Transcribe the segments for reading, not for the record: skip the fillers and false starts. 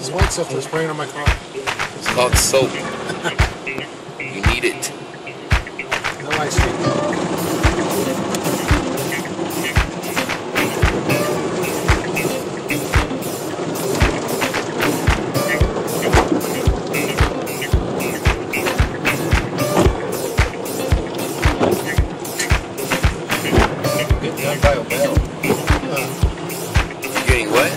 This white stuff they're spraying on my car. It's called soap. You need it. No ice cream. Getting what?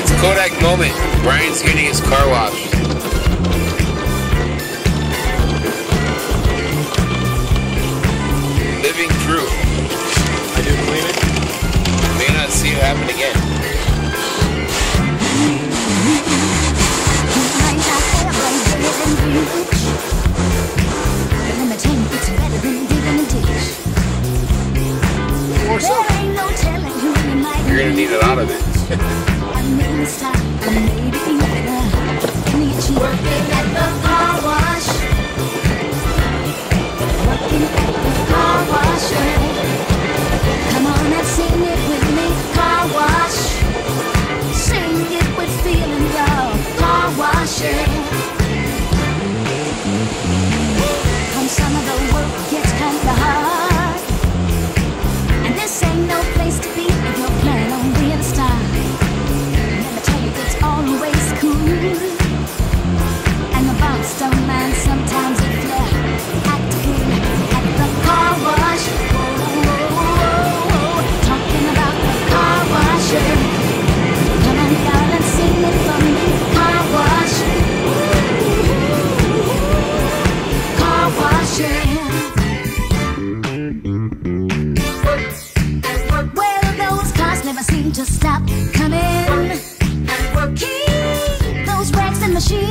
It's a Kodak moment. Brian's getting his car washed. Living proof. I didn't clean it. May not see it happen again. You're gonna need a lot of it. Working at the car wash. Working at the car wash. Come on and sing it with me. Car wash. Sing it with feeling, y'all. Car washing. Come some of the work gets kinda hard, and this ain't no place to be if you're planning on being a star. Let me tell you, it's always cool, and the boss don't mind sometimes if you act cool at the car wash. Whoa, whoa, whoa, whoa. Talking about the car wash. Come on, darling, sing it for me. Car wash. Car washing. Well, those cars never seem to stop coming. Keep those rags and machines